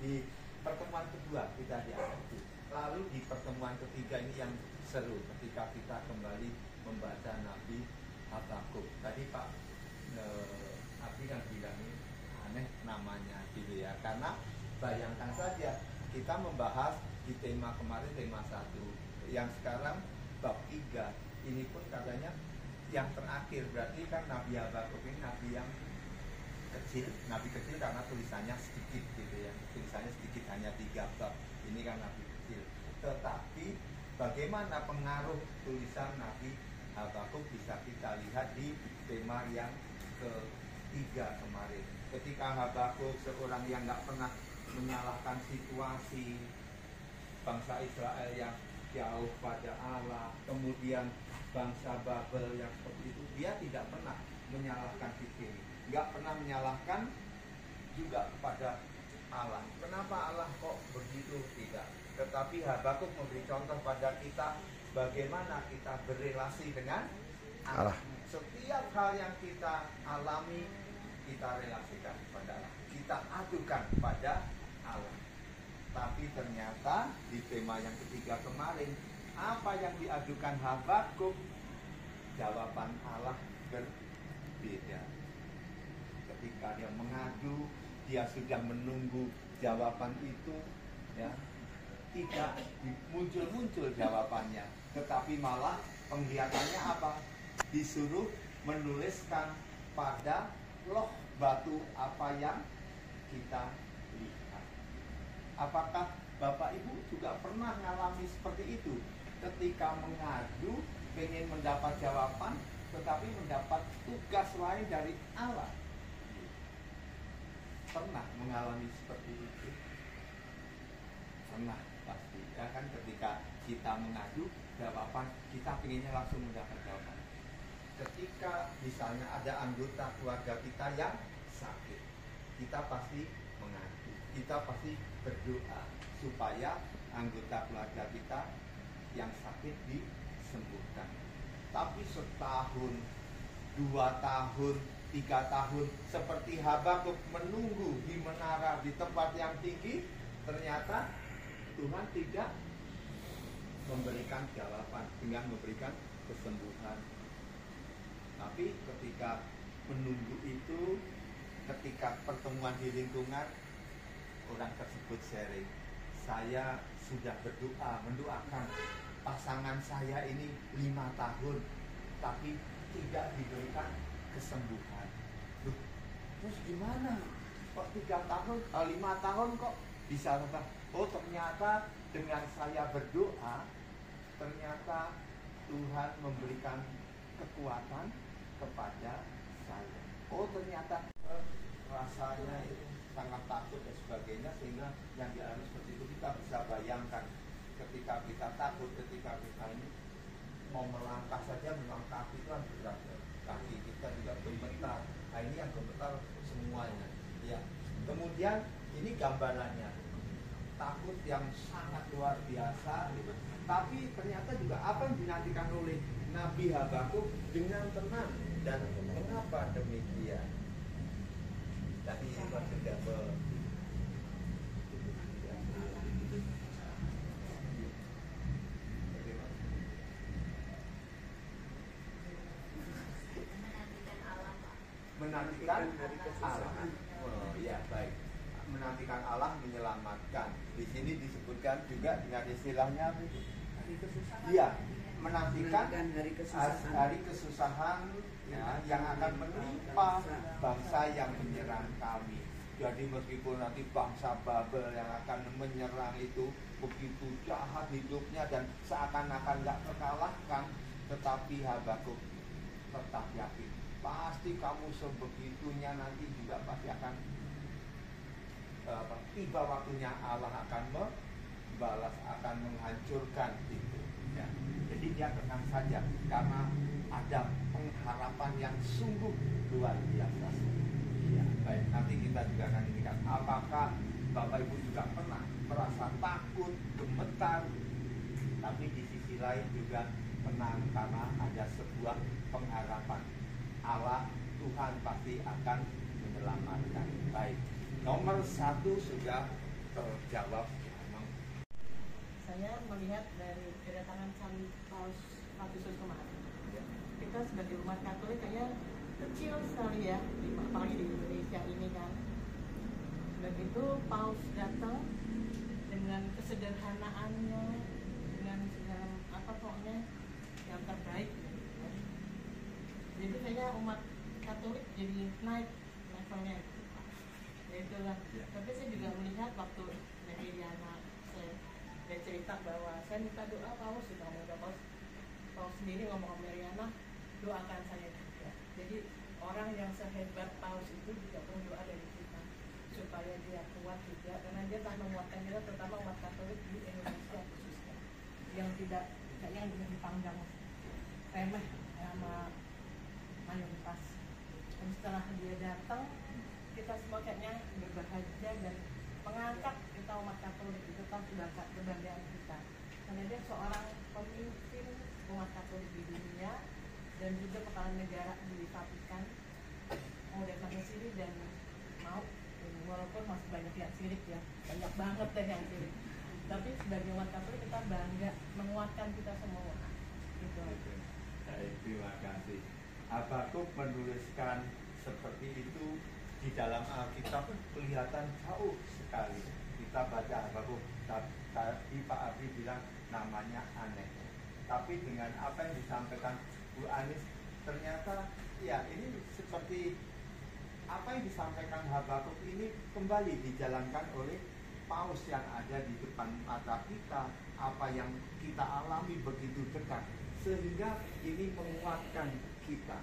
Di pertemuan kedua kita dihadapi. Lalu di pertemuan ketiga ini yang seru ketika kita kembali membaca Nabi Habakuk. Tadi Pak Abi kan bilang ini aneh namanya gitu ya, karena bayangkan saja kita membahas di tema kemarin tema 1, yang sekarang bab 3 ini pun katanya yang terakhir, berarti kan Nabi Habakuk ini nabi yang kecil, nabi kecil karena tulisannya sedikit gitu ya, tulisannya sedikit hanya 3 bab, ini kan nabi kecil. Tetapi bagaimana pengaruh tulisan Nabi Habakuk bisa kita lihat di tema yang ketiga kemarin. Ketika Habakuk seorang yang nggak pernah menyalahkan situasi bangsa Israel yang jauh pada Allah, kemudian bangsa Babel yang seperti itu, dia tidak pernah menyalahkan fikir, nggak pernah menyalahkan juga kepada Allah. Kenapa Allah kok begitu? Tidak. Tetapi Habakuk memberi contoh pada kita bagaimana kita berrelasi dengan Allah. Setiap hal yang kita alami, kita relasikan kepada Allah, kita adukan kepada Allah. Tapi ternyata di tema yang ketiga kemarin, apa yang diadukan Habakuk, jawaban Allah berbeda. Ketika dia mengadu, dia sudah menunggu jawaban itu, ya, tidak muncul-muncul jawabannya, tetapi malah penglihatannya apa? Disuruh menuliskan pada loh batu apa yang kita lihat. Apakah Bapak Ibu juga pernah mengalami seperti itu? Ketika mengadu, pengen mendapat jawaban, tetapi mendapat tugas lain dari Allah. Pernah mengalami seperti itu? Pernah pasti, ya kan, ketika kita mengadu jawaban, kita pengennya langsung mendapat jawaban. Ketika misalnya ada anggota keluarga kita yang sakit, kita pasti mengadu, kita pasti berdoa supaya anggota keluarga kita yang sakit disembuhkan. Tapi setahun, 2 tahun, 3 tahun, seperti Habakuk menunggu di menara di tempat yang tinggi, ternyata Tuhan tidak memberikan jawaban dengan memberikan kesembuhan. Tapi ketika menunggu itu, ketika pertemuan di lingkungan, orang tersebut sharing, saya sudah berdoa, mendoakan pasangan saya ini 5 tahun, tapi tidak diberikan kesembuhan. Loh, terus gimana? Kok 3 tahun, 5 tahun kok bisa apa? Oh, ternyata dengan saya berdoa, ternyata Tuhan memberikan kekuatan kepada saya. Oh, ternyata rasanya itu sangat takut dan sebagainya, sehingga yang dialami seperti itu kita bisa bayangkan ketika kita takut, ketika kita ini mau melangkah saja, memang kaki itu kan berat, kaki kita juga gemetar. Nah, ini yang gemetar semuanya, ya. Kemudian ini gambarannya, takut yang sangat luar biasa, tapi ternyata juga apa yang dinantikan oleh Nabi Habakuk dengan tenang. Dan mengapa demikian? Tadi sudah menantikan Allah. Oh ya, baik. Menantikan Allah menyelamatkan. Di sini disebutkan juga dengan istilahnya iya, menantikan hari kesusahan ya, yang akan menimpa bangsa yang menyerang kami. Jadi meskipun nanti bangsa Babel yang akan menyerang itu begitu jahat hidupnya dan seakan-akan gak terkalahkan, tetapi Habakuk tetap yakin, pasti kamu sebegitunya nanti juga pasti akan tiba waktunya Allah akan membalas, akan menghancurkan itu. Ya. Jadi dia tenang saja karena ada pengharapan yang sungguh luar biasa. Ya, baik, nanti kita juga akan lihat apakah Bapak Ibu juga pernah merasa takut, gemetar, tapi di sisi lain juga tenang karena ada sebuah pengharapan Allah, Tuhan pasti akan menyelamatkan. Baik. Nomor 1 sudah terjawab. Memang Saya melihat dari kedatangan Paus Franciszek kemarin, ya. kita sebagai umat Katolik kayaknya kecil sekali ya, apalagi di Indonesia ini kan. Begitu Paus datang dengan kesederhanaannya, dengan segala apa pokoknya yang terbaik. Jadi kayaknya umat Katolik jadi naik levelnya. Itulah. Ya. Tapi saya juga melihat waktu Meriana saya cerita bahwa saya minta doa Paus, sudah ngomong Paus sendiri ngomong sama Meriana, doakan saya juga. Jadi orang yang sehebat Paus itu juga perlu doa dari kita supaya dia kuat juga, karena dia tak menguatkan kita, terutama umat Katolik di Indonesia khususnya yang tidak kayaknya yang dipandang remeh sama mayoritas. Dan setelah dia datang, kita semua kayaknya berbahagia dan mengangkat kita umat Katolik itu kan kebanggaan kita, karena dia seorang pemimpin umat Katolik di dunia dan juga kepala negara di Vatikan. Mau datang ke sini dan mau, walaupun masih banyak yang sirik ya, banyak banget deh yang sirik, tapi sebagai umat Katolik kita bangga menguatkan kita semua gitu. Baik, terima kasih. Habakuk menuliskan seperti itu di dalam Alkitab kelihatan jauh sekali. Kita baca Habakuk, tadi Pak Abi bilang namanya aneh, tapi dengan apa yang disampaikan Bu Anis, ternyata ya ini seperti apa yang disampaikan Habakuk ini kembali dijalankan oleh Paus yang ada di depan mata kita, apa yang kita alami begitu dekat, sehingga ini menguatkan kita,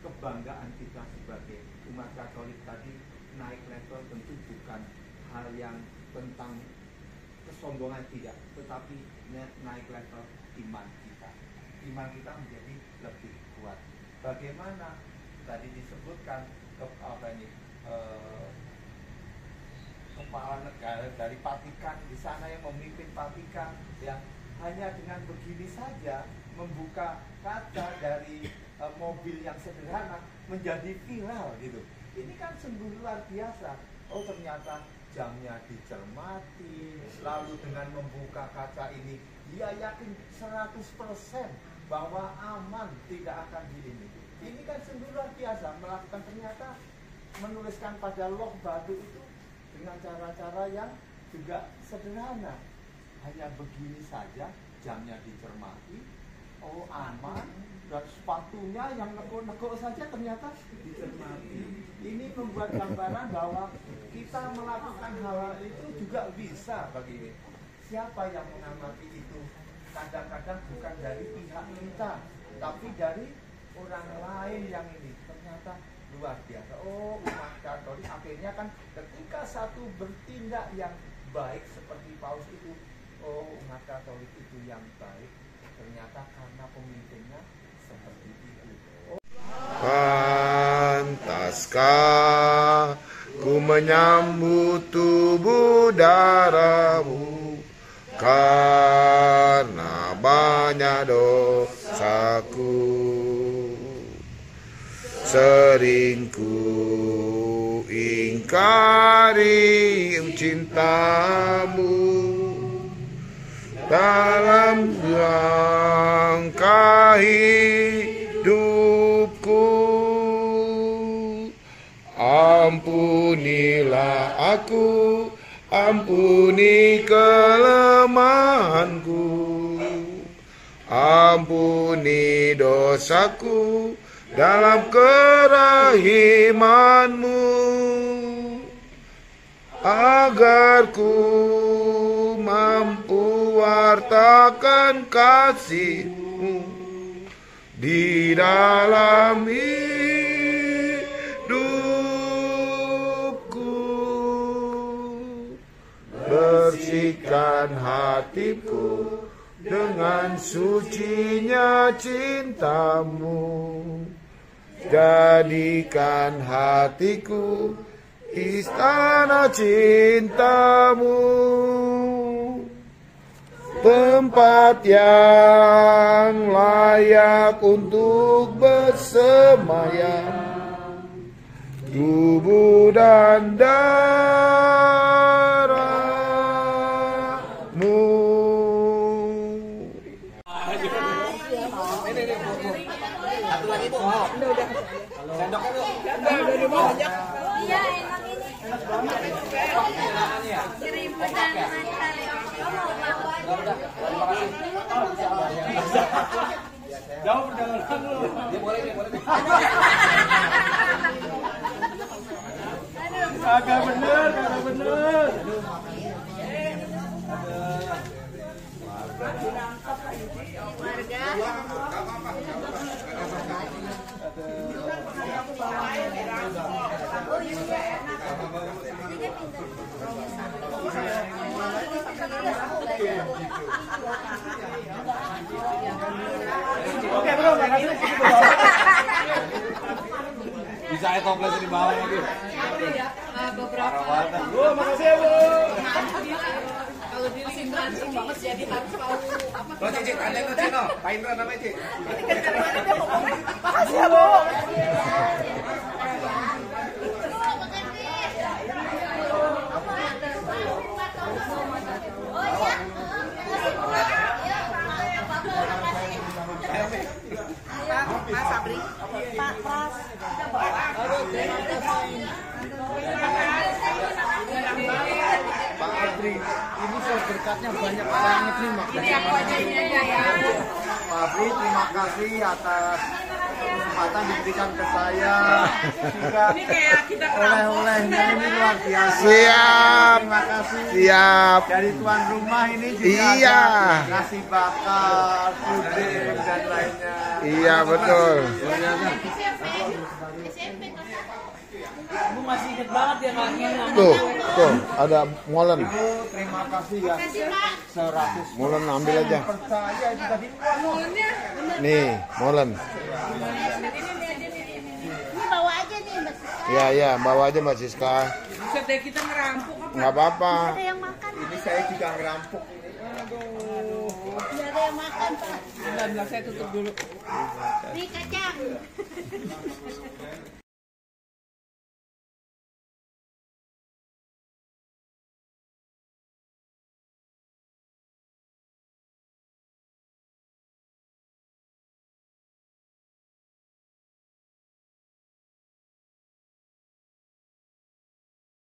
kebanggaan kita sebagai umat Katolik tadi naik level. Tentu bukan hal yang tentang kesombongan, tidak, tetapi naik level iman kita. Iman kita menjadi lebih kuat. Bagaimana tadi disebutkan kepala negara dari Vatikan di sana yang memimpin Vatikan, yang hanya dengan begini saja membuka kaca dari mobil yang sederhana menjadi viral gitu. Ini kan sungguh luar biasa. Oh, ternyata jamnya dicermati, lalu dengan membuka kaca ini dia yakin 100% bahwa aman, tidak akan ini. Ini kan sungguh luar biasa, melakukan, ternyata menuliskan pada log batu itu dengan cara-cara yang juga sederhana. Hanya begini saja, jamnya dicermati, oh aman, dan sepatunya yang nekuk-nekuk saja ternyata dicermati. Ini membuat gambaran bahwa kita melakukan hal itu juga bisa bagi siapa yang mengamati itu. Kadang-kadang bukan dari pihak kita, tapi dari orang lain yang ini ternyata luar biasa. Oh, umat Katolik akhirnya kan ketika satu bertindak yang baik seperti Paus itu, oh umat Katolik itu yang baik ternyata karena pemimpinnya seperti itu. Pantaskah ku menyambut tubuh darahmu, karena banyak dosaku. Sering ku ingkari cintamu dalam langkah hidupku. Ampunilah aku, ampuni kelemahanku, ampuni dosaku dalam kerahimanmu, agar ku mampu wartakan kasih-Mu di dalam hidupku. Bersihkan hatiku dengan sucinya cinta-Mu, jadikan hatiku istana cinta-Mu, tempat yang layak untuk bersemayam, tubuh dan darah Jauh perjalanan lu. Dia boleh. Kagak bener. Oke bro, makasih. Bisa toples di bawah lagi. Beberapa. Bu, makasih ya bu. Kalau di LinkedIn banget jadi harus tahu apa. Lo Cici, tanya lo Cino. Pak Indra namanya Cici. Makasih ya Bu. Mas Sabri, Pak Pras. Pak Adri, ini saya berkatnya banyak banget nih mak. Ini aku aja ini aja ya. Pak Adri, terima kasih atas kesempatan diberikan ke saya. Juga Ini kayak kita oleh-olehnya ini luar biasa. Siap. Terima kasih. Siap. Dari tuan rumah ini juga Iya. ada nasi bakar, puding dan lainnya. Iya betul. Kamu masih inget banget ya nangin. Tuh ada molen. Ibu, terima kasih ya. 100. Molen ambil aja. Percaya itu tadi. Nih, molen. Ini bawa aja nih Mbak Siska. Ya, bawa aja Mbak Siska. Buset deh kita ngerampok apa? Nggak apa-apa. Ada yang makan. Ini saya juga ngerampok ini. Tidak ada yang makan Pak. Bentar, saya tutup dulu. Nih kacang.